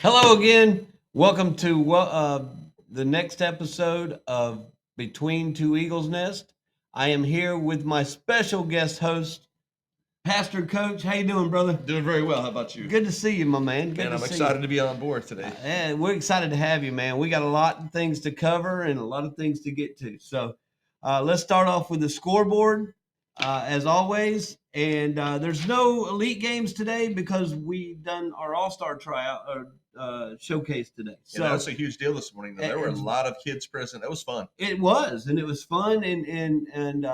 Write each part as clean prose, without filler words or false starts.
Hello again. Welcome to the next episode of Between Two Eagles Nest. I am here with my special guest host, Pastor Coach. How you doing, brother? Doing very well. How about you? Good to see you, my man. Good Man, to I'm see excited you. to be on board today. And we're excited to have you, man. We got a lot of things to cover and a lot of things to get to. So let's start off with the scoreboard, as always. And there's no elite games today because we've done our all-star tryout or showcase today. So that's a huge deal this morning. Though. There were a lot of kids present. That was fun. It was, and it was fun, and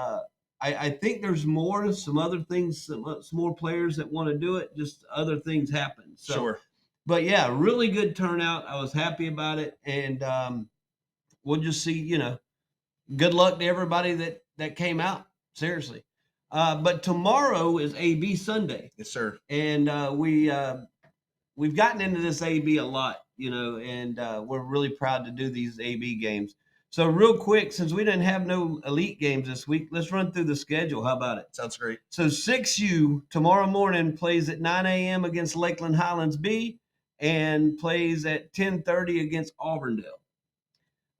I think there's more, some other things, some more players that want to do it. Just other things happen. So, Sure. But yeah, really good turnout. I was happy about it, and we'll just see. Good luck to everybody that came out. Seriously, but tomorrow is AB Sunday. Yes, sir. And we've gotten into this AB a lot, and we're really proud to do these AB games. So real quick, since we didn't have no elite games this week, let's run through the schedule. How about it? Sounds great. So 6U tomorrow morning plays at 9 a.m. against Lakeland Highlands B and plays at 10:30 against Auburndale.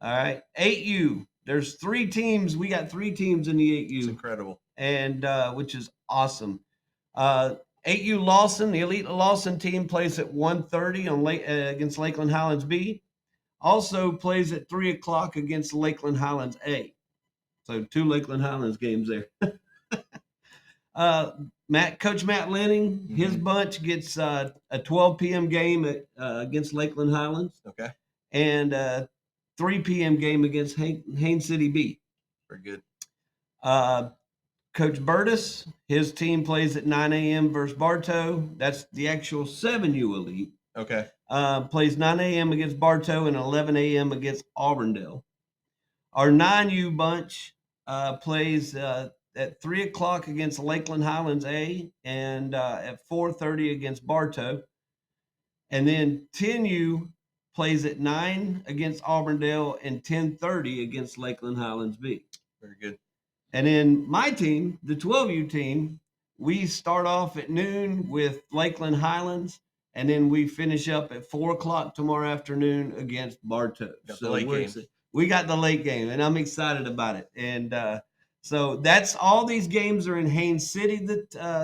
All right. 8U, there's three teams. We got three teams in the 8U. It's incredible. And which is awesome. 8U Lawson, the Elite Lawson team plays at 1:30 on against Lakeland Highlands B. Also plays at 3 o'clock against Lakeland Highlands A. So two Lakeland Highlands games there. Coach Matt Lenning, his bunch gets a 12 p.m. game against Lakeland Highlands. Okay. And 3 p.m. game against Haines City B. Very good. Coach Burtis, his team plays at 9 a.m. versus Bartow. That's the actual 7U Elite. Okay. Plays 9 a.m. against Bartow and 11 a.m. against Auburndale. Our 9U bunch plays at 3 o'clock against Lakeland Highlands A and at 4:30 against Bartow. And then 10U plays at 9 against Auburndale and 10:30 against Lakeland Highlands B. Very good. And then my team, the 12U team, we start off at noon with Lakeland Highlands, and then we finish up at 4 o'clock tomorrow afternoon against Bartow. So we got the late game, and I'm excited about it. And so that's all these games are in Haines City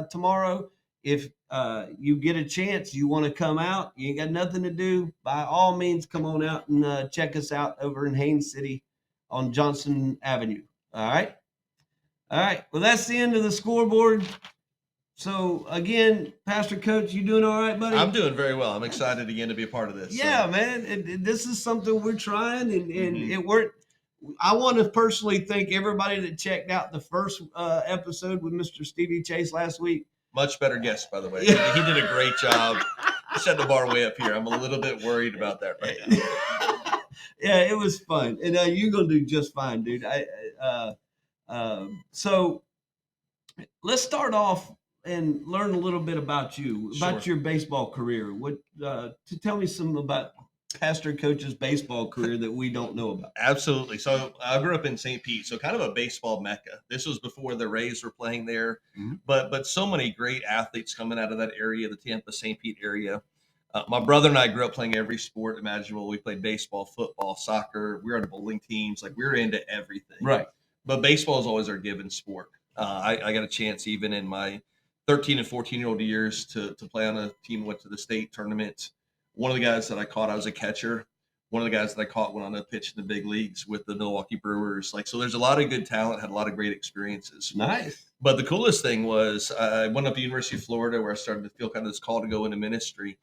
tomorrow. If you get a chance, you want to come out, you ain't got nothing to do, by all means, come on out and check us out over in Haines City on Johnson Avenue. All right. All right. Well, that's the end of the scoreboard. So again, Pastor Coach, you doing all right, buddy? I'm doing very well. I'm excited again to be a part of this. Yeah, man. This is something we're trying, and it worked. I want to personally thank everybody that checked out the first episode with Mr. Stevie Chase last week. Much better guest, by the way. He did a great job. Set the bar way up here. I'm a little bit worried about that right now. Yeah, it was fun, and you're gonna do just fine, dude. So let's start off and learn a little bit about you, about your baseball career. What to tell me some about Pastor Coach's baseball career that we don't know about. Absolutely. So I grew up in St. Pete, so kind of a baseball mecca. This was before the Rays were playing there, but so many great athletes coming out of that area, the Tampa St. Pete area. My brother and I grew up playing every sport imaginable. We played baseball, football, soccer. We were on bowling teams. Like we were into everything. Right. But baseball is always our given sport. I got a chance even in my 13 and 14-year-old years to play on a team, went to the state tournament. One of the guys that I caught, I was a catcher. One of the guys that I caught went on a pitch in the big leagues with the Milwaukee Brewers. So there's a lot of good talent, had a lot of great experiences. Nice. But the coolest thing was I went up to the University of Florida where I started to feel kind of this call to go into ministry.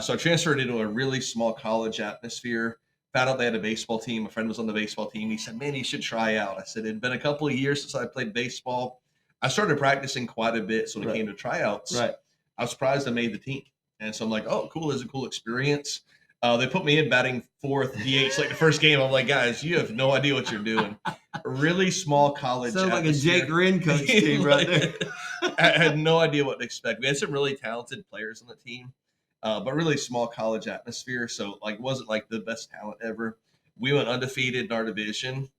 So I transferred into a really small college atmosphere. Found out they had a baseball team. A friend was on the baseball team. He said, man, you should try out. I said, it'd been a couple of years since I played baseball. I started practicing quite a bit. So when it came to tryouts, I was surprised I made the team. And so I'm like, oh, cool. This is a cool experience. They put me in batting fourth DH like the first game. I'm like, guys, you have no idea what you're doing. A really small college. Sounds like a Jake Wren coach team right there. I had no idea what to expect. We had some really talented players on the team. But really small college atmosphere. So like, wasn't like the best talent ever. We went undefeated in our division.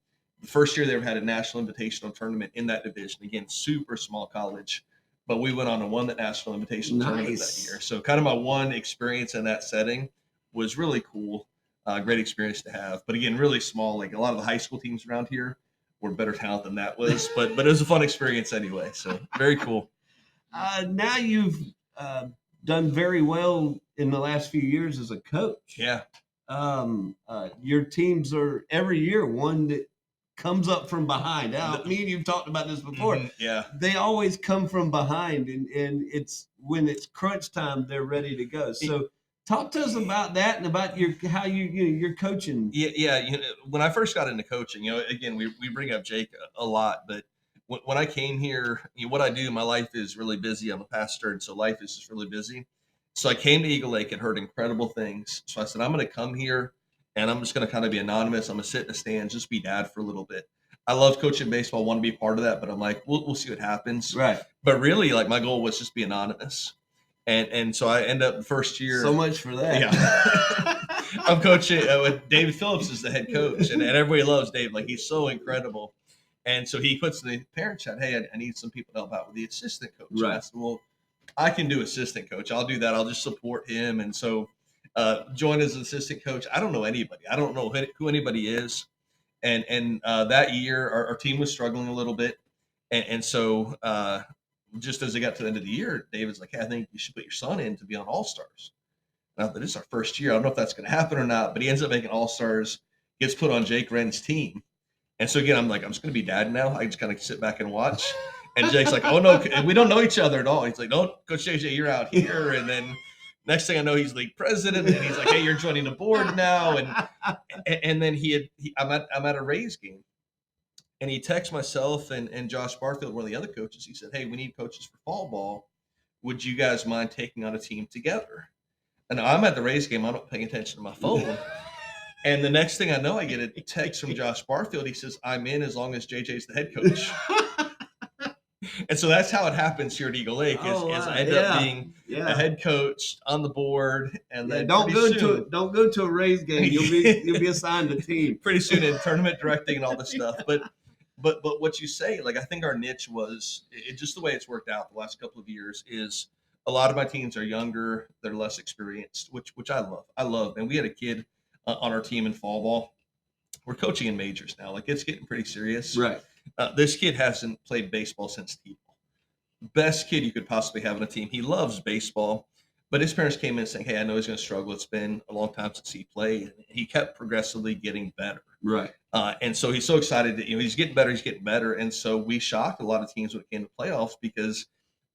The first year they ever had a national invitational tournament in that division. Again, super small college, but we went on and won the national invitational tournament that year. So kind of my one experience in that setting was really cool. Great experience to have. But again, really small. Like a lot of the high school teams around here were better talent than that was. But it was a fun experience anyway. So very cool. Now you've done very well in the last few years as a coach. Yeah. Your teams are every year one that comes up from behind. Now, me and you've talked about this before. Yeah. They always come from behind, and it's when it's crunch time, they're ready to go. So, talk to us about that and about how you're coaching. Yeah. When I first got into coaching, again, we bring up Jake a lot, but when I came here, what I do, my life is really busy. I'm a pastor, and so life is just really busy. So I came to Eagle Lake and heard incredible things. So I said, I'm going to come here and I'm just going to kind of be anonymous. I'm going to sit in the stands, just be dad for a little bit. I love coaching baseball, want to be part of that, but I'm like, we'll see what happens. Right. But really, like my goal was just be anonymous. And so I end up the first year. So much for that. Yeah. I'm coaching with David Phillips as the head coach, and everybody loves Dave. Like he's so incredible. And so he puts in the parent chat, hey, I need some people to help out with the assistant coach. Right. And I said, well, I can do assistant coach. I'll do that. I'll just support him. And so join as an assistant coach. I don't know anybody. I don't know who anybody is. And that year, our team was struggling a little bit. And so just as it got to the end of the year, David's like, hey, I think you should put your son in to be on All-Stars. Now, that is our first year. I don't know if that's going to happen or not, but he ends up making All-Stars, gets put on Jake Wren's team. And so again, I'm like, I'm just going to be dad now. I just kind of sit back and watch. And Jake's like, oh, no, we don't know each other at all. He's like, no, Coach JJ, you're out here. And then next thing I know, he's league president. And he's like, hey, you're joining the board now. And then I'm at a Rays game. And he texts myself and Josh Barfield, one of the other coaches. He said, hey, we need coaches for fall ball. Would you guys mind taking on a team together? And I'm at the Rays game. I'm not paying attention to my phone. And the next thing I know, I get a text from Josh Barfield. He says, I'm in as long as JJ's the head coach. And so that's how it happens here at Eagle Lake is I end up being a head coach on the board. And then don't go to a Rays game. You'll be assigned a team. Pretty soon in tournament directing and all this stuff. But what you say, like I think our niche was just the way it's worked out the last couple of years is a lot of my teams are younger, they're less experienced, which I love. I love. And we had a kid on our team in fall ball. We're coaching in majors now. Like it's getting pretty serious. Right. This kid hasn't played baseball since T-ball. Best kid you could possibly have on a team. He loves baseball, but his parents came in saying, hey, I know he's going to struggle. It's been a long time since he played. He kept progressively getting better. Right. And so he's so excited that, he's getting better. And so we shocked a lot of teams when it came to playoffs because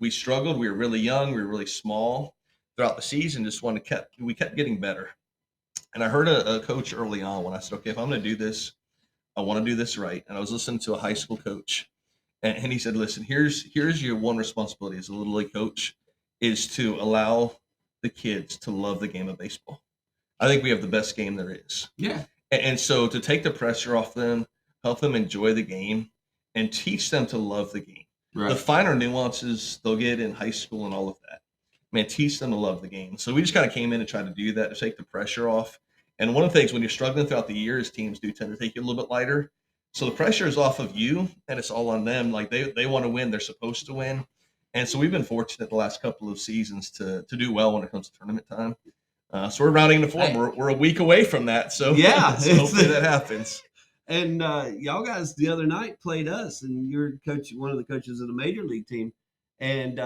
we struggled. We were really young. We were really small throughout the season. We kept getting better. And I heard a coach early on when I said, okay, if I'm going to do this, I want to do this right. And I was listening to a high school coach and he said, listen, here's your one responsibility as a little league coach is to allow the kids to love the game of baseball. I think we have the best game there is. Yeah. And so to take the pressure off them, help them enjoy the game and teach them to love the game. Right. The finer nuances they'll get in high school and all of that. Man, teach them to love the game. So we just kind of came in and tried to do that to take the pressure off. And one of the things when you're struggling throughout the years, teams do tend to take you a little bit lighter. So the pressure is off of you and it's all on them. Like they want to win. They're supposed to win. And so we've been fortunate the last couple of seasons to do well when it comes to tournament time. So we're rounding the form. We're a week away from that. So yeah, so hopefully that happens. And y'all guys the other night played us, and you're one of the coaches of the major league team, and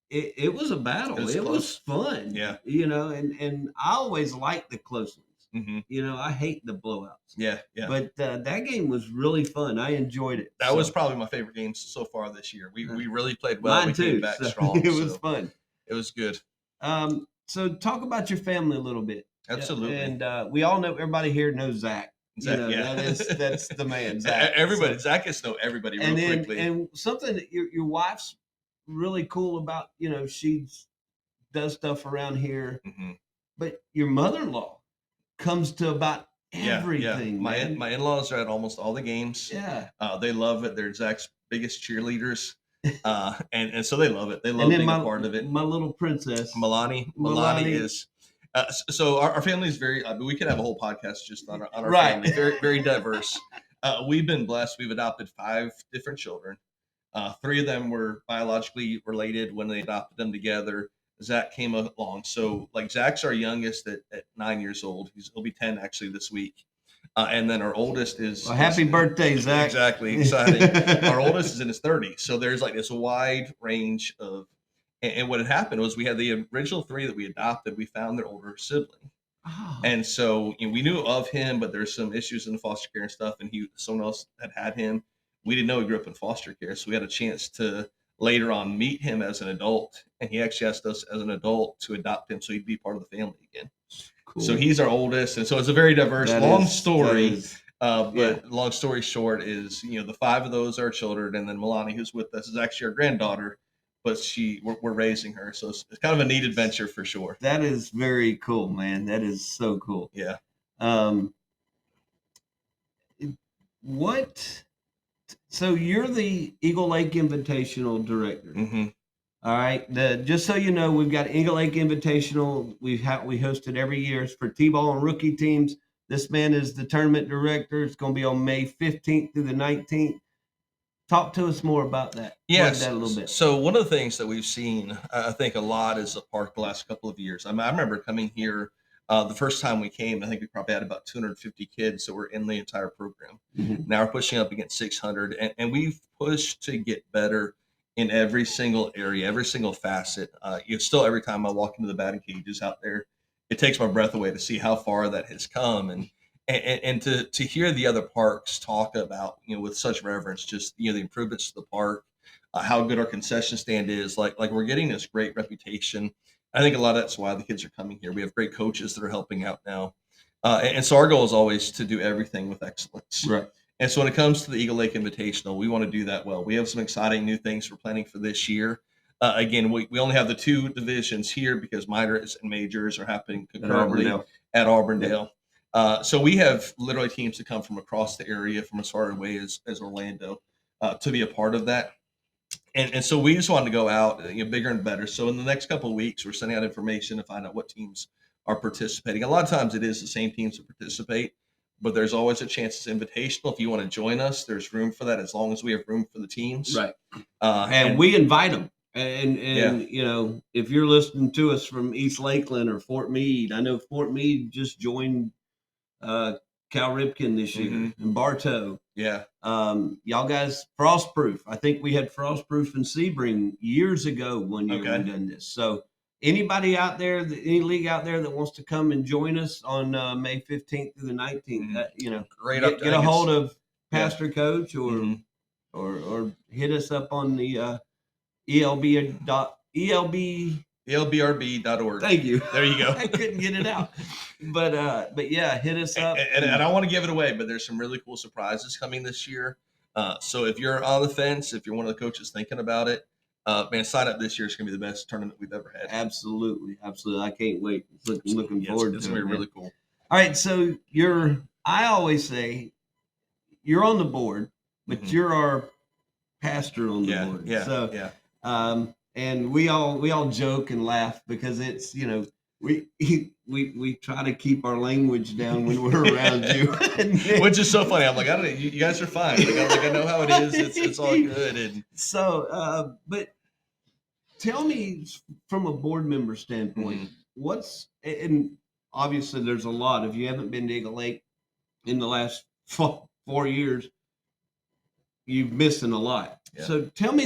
it was a battle. It was fun. Yeah, and I always like the close ones. Mm-hmm. I hate the blowouts. Yeah. But that game was really fun. I enjoyed it. That was probably my favorite game so far this year. We really played well. Mine too. Came back strong. It was fun. It was good. So talk about your family a little bit. Absolutely. And we all know, everybody here knows Zach. That's the man. Zach. Everybody, Zach gets to know everybody real quickly. And something that your wife's really cool about, she does stuff around here, but your mother-in-law comes to about everything. Yeah. My in-laws are at almost all the games. Yeah. They love it. They're Zach's biggest cheerleaders. And so they love it. They love being a part of it. My little princess, Milani is. So our family is very. We could have a whole podcast just on our family. Very, very diverse. We've been blessed. We've adopted 5 different children. 3 of them were biologically related when they adopted them together. Zach came along. So like Zach's our youngest at 9 years old. He'll be 10 actually this week. And then our oldest is, Well, happy birthday, Zach. Exactly, exciting. Our oldest is in his 30s. So there's like this wide range of, and what had happened was we had the original three that we adopted. We found their older sibling. Oh, And so we knew of him, but there's some issues in the foster care and stuff. And someone else had him. We didn't know he grew up in foster care. So we had a chance to later on meet him as an adult. And he actually asked us as an adult to adopt him so he'd be part of the family again. cool. So he's our oldest, and so it's a very diverse, long story. But yeah. long story short is, the five of those are children, and then Milani, who's with us, is actually our granddaughter, but we're raising her, so it's kind of a neat adventure for sure. That is very cool, man. That is so cool. Yeah. So you're the Eagle Lake Invitational director. Mm-hmm. All right. Just so you know, we've got Eagle Lake Invitational. We host it every year. It's for T-ball and rookie teams. This man is the tournament director. It's going to be on May 15th through the 19th. Talk to us more about that. Yes. That a little bit. So one of the things that we've seen, I think, a lot is the park the last couple of years. I remember coming here the first time we came. I think we probably had about 250 kids that were in the entire program. Mm-hmm. Now we're pushing up against 600, and we've pushed to get better in every single area, every single facet. Still, every time I walk into the batting cages out there, it takes my breath away to see how far that has come, and to hear the other parks talk about, with such reverence, just the improvements to the park, how good our concession stand is. Like we're getting this great reputation. I think a lot of that's why the kids are coming here. We have great coaches that are helping out now, and so our goal is always to do everything with excellence. Right. And so when it comes to the Eagle Lake Invitational, we want to do that well. We have some exciting new things we're planning for this year. Again, we only have the two divisions here because minors and majors are happening concurrently at Auburndale. So we have literally teams that come from across the area, from as far away as Orlando, to be a part of that. And so we just wanted to go out, bigger and better. So in the next couple of weeks, we're sending out information to find out what teams are participating. A lot of times it is the same teams that participate, but there's always a chance it's invitational. If you want to join us, there's room for that as long as we have room for the teams. Right. And we invite them. And yeah. If you're listening to us from East Lakeland or Fort Meade, I know Fort Meade just joined Cal Ripken this year, mm-hmm. and Bartow. Yeah. Y'all guys, Frostproof. I think we had Frostproof and Sebring years ago when we done this. So anybody out there, any league out there that wants to come and join us on May 15th through the 19th, great. Get a hold of Pastor Coach or mm-hmm. or hit us up on the ELBRB.org. Thank you. There you go. I couldn't get it out. But yeah, hit us up. And I don't want to give it away, but there's some really cool surprises coming this year. So if you're on the fence, if you're one of the coaches thinking about it, man, sign up this year. It's going to be the best tournament we've ever had. Absolutely. I can't wait. Looking forward to it. It's going to be really cool. All right. So I always say you're on the board, but mm-hmm. you're our pastor on the board. Yeah. So, yeah. And we all joke and laugh because it's, we try to keep our language down when we're around you, which is so funny. I'm like, I don't know, you guys are fine. I know how it is. It's all good. And so, but tell me from a board member standpoint, mm-hmm. and obviously there's a lot. If you haven't been to Eagle Lake in the last 4 years, you've missing a lot. Yeah. So tell me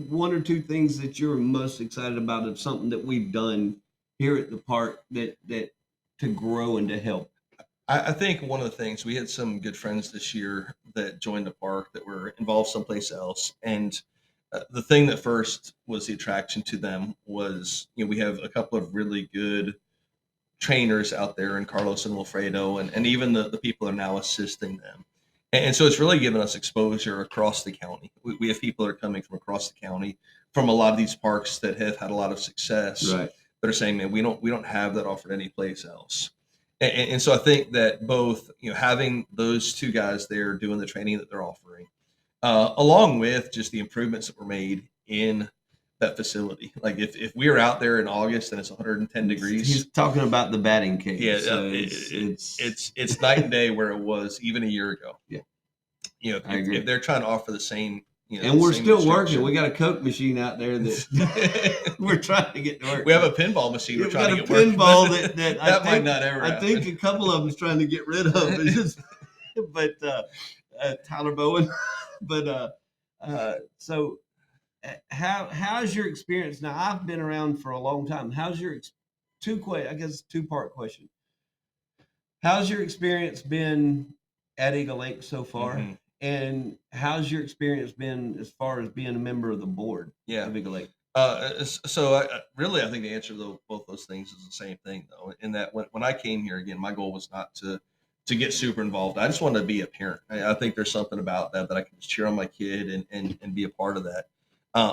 one or two things that you're most excited about of something that we've done here at the park that to grow and to help. I think one of the things, we had some good friends this year that joined the park that were involved someplace else. And the thing that first was the attraction to them was, we have a couple of really good trainers out there in Carlos and Wilfredo, and even the people are now assisting them. And so it's really given us exposure across the county. We have people that are coming from across the county, from a lot of these parks that have had a lot of success, right, that are saying, man, we don't have that offered anyplace else. And so I think that both, having those two guys there doing the training that they're offering, along with just the improvements that were made in that facility. Like if we were out there in August and it's 110 degrees. He's talking about the batting cage. Yeah, so it's night and day where it was even a year ago. Yeah. If they're trying to offer the same And we're same still working. instruction. We got a Coke machine out there that we're trying to get to work. We have a pinball machine. We're We've trying got a to get pinball working, that that might not ever happen. I think a couple of them's trying to get rid of. It's just, but Tyler Bowen. But so how's your experience now? I've been around for a long time. How's your two-part question. How's your experience been at Eagle Lake so far? Mm-hmm. And how's your experience been as far as being a member of the board Yeah. of Eagle Lake? So I think the answer to both those things is the same thing, though. In that when I came here, again, my goal was not to get super involved. I just wanted to be a parent. I think there's something about that I can just cheer on my kid and be a part of that.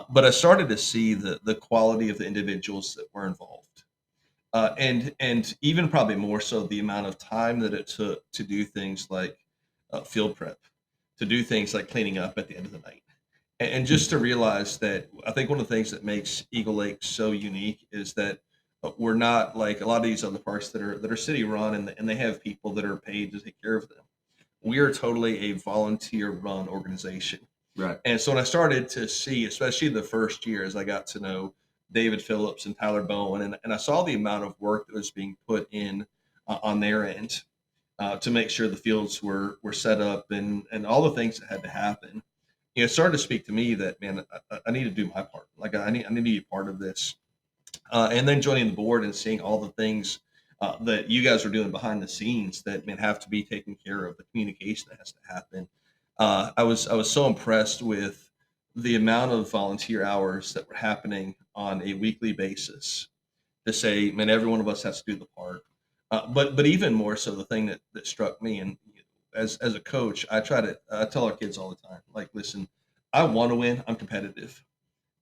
But I started to see the quality of the individuals that were involved, and even probably more so the amount of time that it took to do things like field prep, to do things like cleaning up at the end of the night. And just to realize that I think one of the things that makes Eagle Lake so unique is that we're not like a lot of these other parks that are city run and they have people that are paid to take care of them. We are totally a volunteer run organization. Right. And so when I started to see, especially the first year, as I got to know David Phillips and Tyler Bowen, and I saw the amount of work that was being put in on their end to make sure the fields were set up and all the things that had to happen, it started to speak to me that, man, I need to do my part. Like I need to be a part of this. And then joining the board and seeing all the things that you guys are doing behind the scenes that have to be taken care of, the communication that has to happen. I was so impressed with the amount of volunteer hours that were happening on a weekly basis to say, man, every one of us has to do the part. But even more so, the thing that struck me, and as a coach, I tell our kids all the time, like, listen, I want to win. I'm competitive.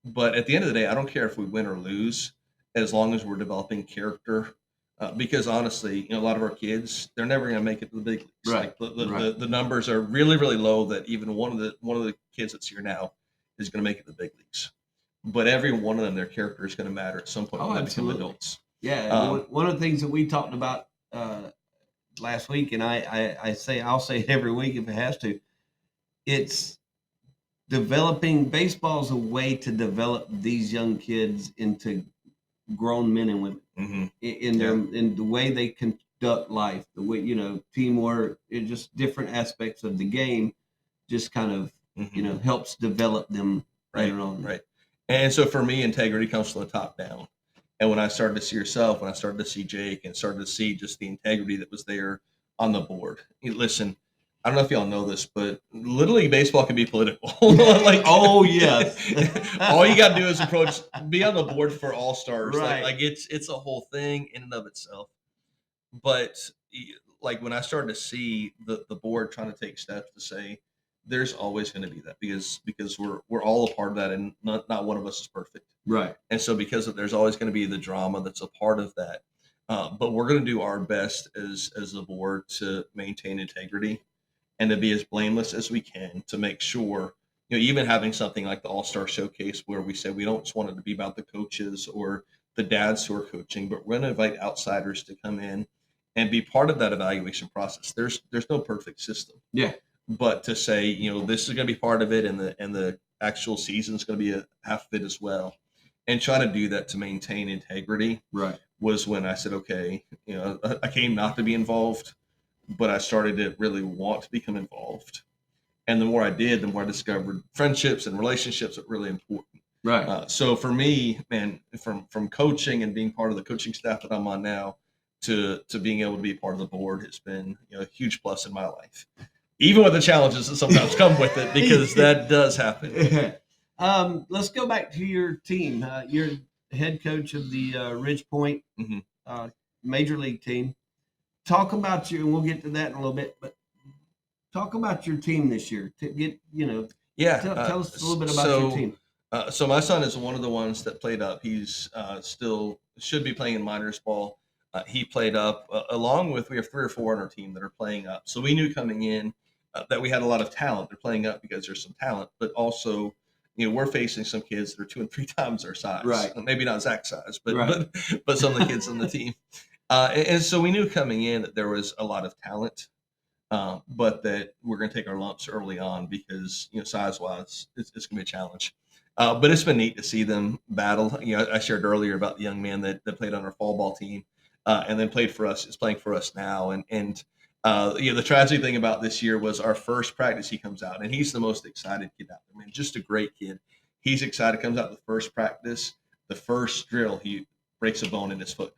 But at the end of the day, I don't care if we win or lose, as long as we're developing character. Because honestly, a lot of our kids, they're never going to make it to the big leagues. Right. Like the numbers are really, really low. That even one of the kids that's here now is going to make it to the big leagues. But every one of them, their character is going to matter at some point when they become adults. Yeah. One of the things that we talked about last week, and I'll say it every week if it has to. It's developing. Baseball is a way to develop these young kids into grown men and women in the way they conduct life, the way teamwork, just different aspects of the game, just kind of helps develop them later on. Right. And so for me, integrity comes from the top down. And when I started to see yourself, when I started to see Jake, and started to see just the integrity that was there on the board. Listen, I don't know if y'all know this, but Little League baseball can be political. Like, oh yes, all you got to do is be on the board for All Stars. Right. Like it's a whole thing in and of itself. But like when I started to see the board trying to take steps to say, there's always going to be that because we're all a part of that, and not one of us is perfect. Right. And so because there's always going to be the drama that's a part of that. But we're going to do our best as the board to maintain integrity and to be as blameless as we can to make sure, even having something like the All-Star Showcase where we say we don't just want it to be about the coaches or the dads who are coaching, but we're going to invite outsiders to come in and be part of that evaluation process. There's no perfect system. Yeah. But to say, this is going to be part of it, and the actual season is going to be a half of it as well, and try to do that to maintain integrity. Right. Was when I said, okay, I came not to be involved, but I started to really want to become involved. And the more I did, the more I discovered friendships and relationships are really important. Right. So for me, man, from coaching and being part of the coaching staff that I'm on now to being able to be part of the board has been a huge plus in my life, even with the challenges that sometimes come with it, because that does happen. Let's go back to your team. You're head coach of the Ridge Point Major League team. Talk about and we'll get to that in a little bit, but talk about your team this year. To get tell us a little bit about your team. So my son is one of the ones that played up. He's still should be playing in minors ball. He played up along with, we have 3 or 4 on our team that are playing up. So we knew coming in that we had a lot of talent. They're playing up because there's some talent, but also, we're facing some kids that are 2 and 3 times our size. Right. Maybe not Zach's size, but right. but some of the kids on the team. And so we knew coming in that there was a lot of talent. but that we're going to take our lumps early on because size wise, it's going to be a challenge. But it's been neat to see them battle. I shared earlier about the young man that played on our fall ball team, and then played for us. Is playing for us now, and the tragic thing about this year was our first practice. He comes out, and he's the most excited kid out there. Man, just a great kid. He's excited. Comes out the first practice, the first drill, he breaks a bone in his foot.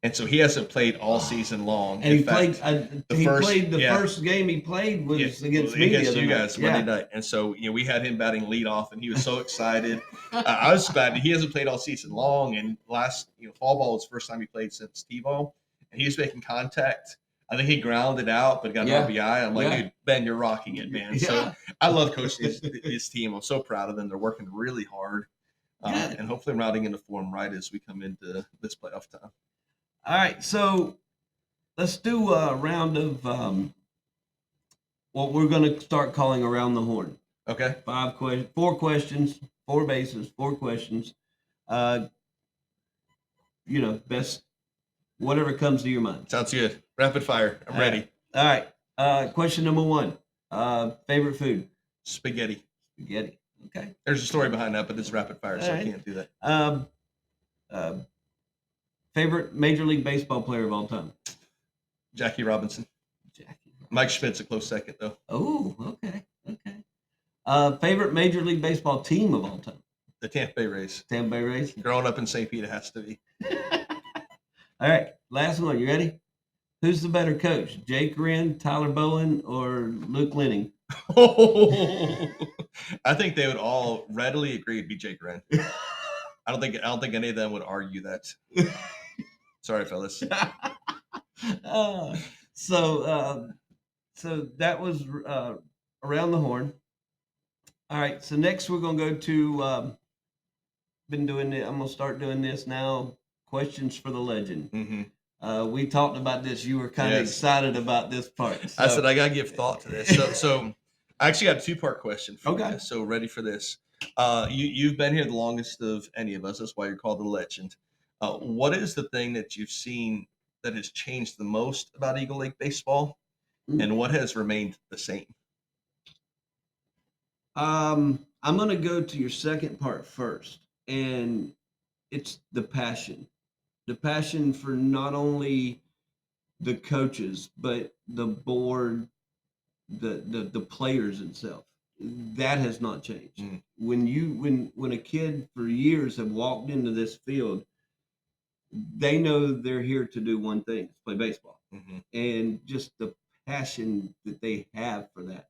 And so he hasn't played all season long. And the first game he played was against me against you night. guys Monday night. And so we had him batting leadoff, and he was so excited. I was glad he hasn't played all season long. And last fall ball was the first time he played since T-ball, and he was making contact. I think he grounded out, but got an RBI. I'm like, dude, Ben, you're rocking it, man. Yeah. So I love coaching his team. I'm so proud of them. They're working really hard, and hopefully routing into form right as we come into this playoff time. All right, so let's do a round of what we're going to start calling around the horn. Okay. 4 questions, 4 bases, 4 questions. Best whatever comes to your mind. Sounds good. Rapid fire. I'm ready. All right. Question number 1. Favorite food? Spaghetti. Okay. There's a story behind that, but it's rapid fire, so I can't do that. Favorite Major League Baseball player of all time? Jackie Robinson. Mike Schmidt's a close second, though. Oh, okay. Favorite Major League Baseball team of all time? The Tampa Bay Rays. Growing up in St. Pete, it has to be. All right, last one. You ready? Who's the better coach, Jake Wren, Tyler Bowen, or Luke Lenning? I think they would all readily agree it'd be Jake Wren. I don't think any of them would argue that. Sorry, fellas. So that was around the horn. All right. So next we're gonna go to. Been doing it. I'm gonna start doing this now. Questions for the legend. Mm-hmm. We talked about this. You were kind of excited about this part. So. I said I gotta give thought to this. So I actually got a 2-part question for you. So ready for this? You've been here the longest of any of us. That's why you're called the legend. What is the thing that you've seen that has changed the most about Eagle Lake baseball, and what has remained the same? I'm going to go to your second part first, and it's the passion for not only the coaches but the board, the players itself. That has not changed. When a kid for years have walked into this field, they know they're here to do one thing: play baseball. And just the passion that they have for that.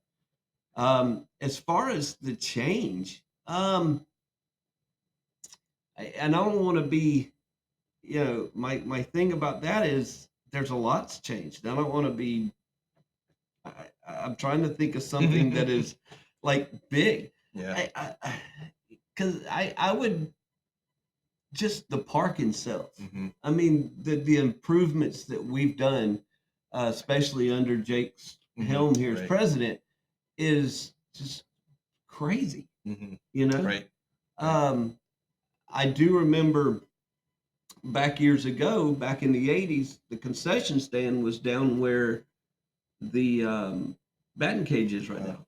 As far as the change, I don't want to be, my thing about that is there's a lot's changed. I don't want to be. I'm trying to think of something that is like big. Yeah. Because I would. Just the park itself. I mean, the improvements that we've done, especially under Jake's helm here as president, is just crazy. Right. I do remember back years ago, back in the 80s, the concession stand was down where the batting cage is right now.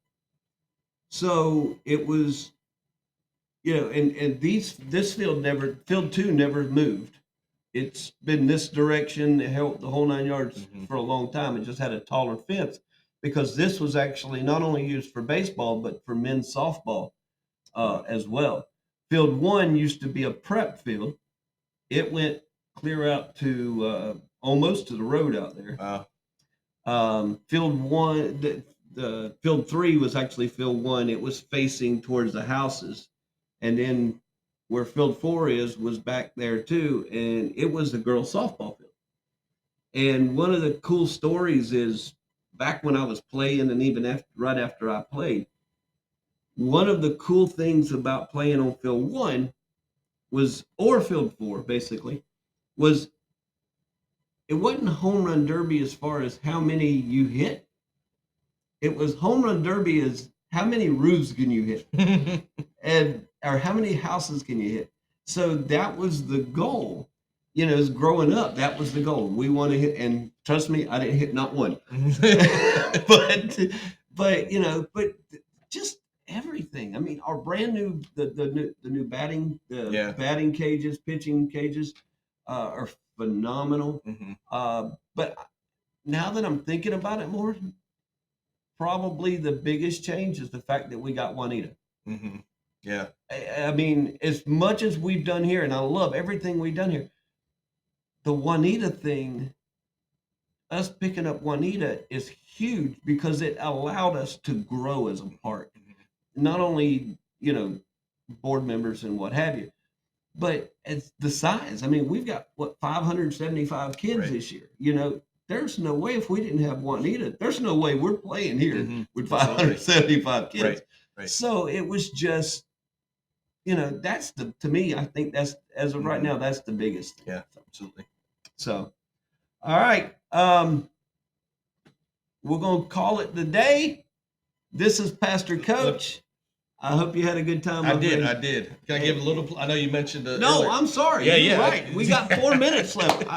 So it was. And this field 2 never moved. It's been this direction, the whole 9 yards for a long time. It just had a taller fence because this was actually not only used for baseball, but for men's softball as well. Field 1 used to be a prep field. It went clear out to almost to the road out there. Wow. Field 1, the Field 3 was actually Field 1. It was facing towards the houses. And then where Field 4 was back there too, and it was the girls' softball field. And one of the cool stories is back when I was playing, and even right after I played, one of the cool things about playing on Field 1 or Field 4 basically, was it wasn't home run derby as far as how many you hit. It was home run derby as how many roofs can you hit, or how many houses can you hit. So that was the goal. as growing up, that was the goal. We want to hit, and trust me, I didn't hit not one. but but just everything. I mean, our brand new the new batting cages, pitching cages are phenomenal. But now that I'm thinking about it more, probably the biggest change is the fact that we got Juanita. Yeah. I mean, as much as we've done here, and I love everything we've done here, the Juanita thing, us picking up Juanita is huge because it allowed us to grow as a park. Not only, board members and what have you, but it's the size. I mean, we've got 575 kids this year. There's no way if we didn't have Juanita, there's no way we're playing here with 575 kids. Right. So it was just, that's to me, I think that's, as of right now, that's the biggest thing. Yeah, absolutely. So, all right. We're going to call it the day. This is Pastor Coach. I hope you had a good time. I did. Can I give a little? I know you mentioned. No, earlier. I'm sorry. You're right. We got 4 minutes left.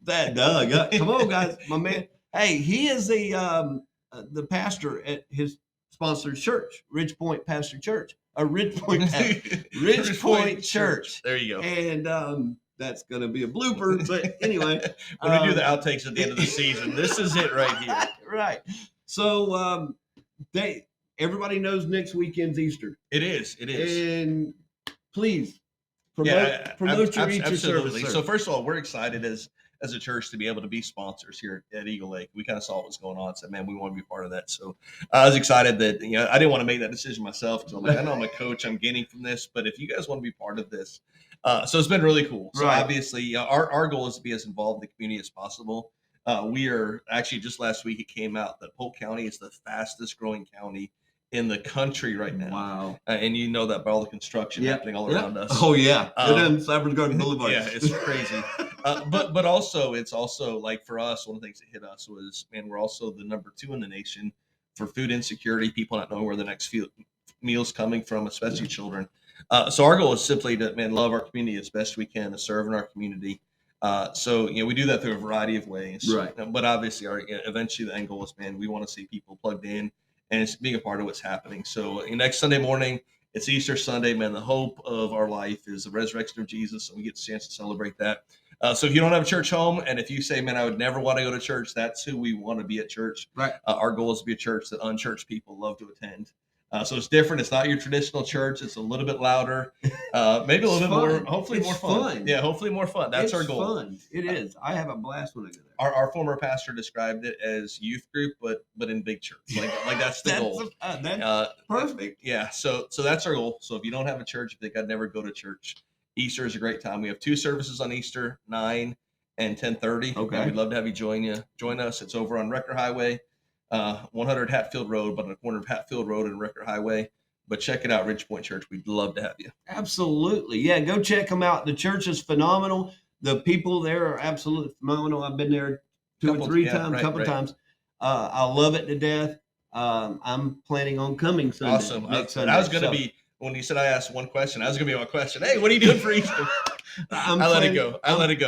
Doug. Come on, guys. My man. Hey, he is the pastor at his sponsored church, Ridge Point Pastor Church. Ridge Point Church. There you go. And that's going to be a blooper. But anyway. When we do the outtakes at the end of the season, this is it right here. Right. So everybody knows next weekend's Easter. It is. And please promote your Easter service. So first of all, we're excited as a church to be able to be sponsors here at Eagle Lake. We kind of saw what was going on and said, man, we want to be part of that. So I was excited that, I didn't want to make that decision myself because I'm like, I know I'm a coach, I'm gaining from this, but if you guys want to be part of this, so it's been really cool. So obviously our goal is to be as involved in the community as possible. We are actually, just last week, it came out that Polk County is the fastest growing county in the country right now. Wow. And you know that by all the construction happening all around us. Oh, yeah. Cypress Garden Boulevard. Yeah, it's crazy. But also, it's also like for us, one of the things that hit us was, man, we're also the number 2 in the nation for food insecurity, people not knowing where the next meal's coming from, especially children. So our goal is simply to, love our community as best we can, to serve in our community. So, we do that through a variety of ways. Right. But obviously, eventually the end goal is, we want to see people plugged in and it's being a part of what's happening. So next Sunday morning, it's Easter Sunday, man. The hope of our life is the resurrection of Jesus, and we get a chance to celebrate that. So if you don't have a church home, and if you say, man, I would never want to go to church, that's who we want to be at church. Right. Our goal is to be a church that unchurched people love to attend. So it's different. It's not your traditional church. It's a little bit louder, maybe a little bit more, hopefully more fun. Yeah, hopefully more fun. That's our goal. Fun. It is. I have a blast when I go there. Our former pastor described it as youth group, but in big church. Like that's the goal. That's perfect. Yeah. So that's our goal. So if you don't have a church, if you think I'd never go to church, Easter is a great time. We have 2 services on Easter, 9 and 10:30. Okay. We'd love to have you join us. It's over on Recker Highway, 100 Hatfield Road, but on the corner of Hatfield Road and Recker Highway. But check it out, Ridge Point Church. We'd love to have you. Absolutely. Yeah, go check them out. The church is phenomenal. The people there are absolutely phenomenal. I've been there 2 or 3 times, a couple times. I love it to death. I'm planning on coming Sunday. Awesome. Sunday. I was going to be, when you said I asked one question, I was going to be my question. Hey, what are you doing for Easter? I let it go.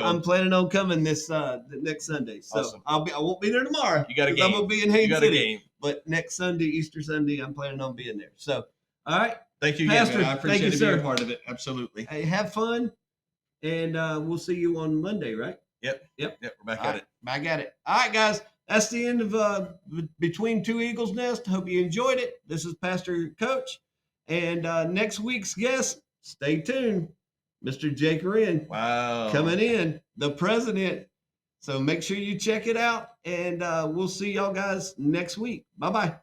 I'm planning on coming this next Sunday. So awesome. I won't be there tomorrow. You got a game. I'm gonna be in Haines City. Game. But next Sunday, Easter Sunday, I'm planning on being there. So, all right. Thank you, Pastor. Again, I appreciate being a part of it. Absolutely. Hey, have fun, and we'll see you on Monday, right? Yep. We're back at it. Back at it. All right, guys. That's the end of Between Two Eagles Nest. Hope you enjoyed it. This is Pastor Coach, and next week's guest. Stay tuned, Mr. Jake Wren. Wow. Coming in, the president. So make sure you check it out, and we'll see y'all guys next week. Bye-bye.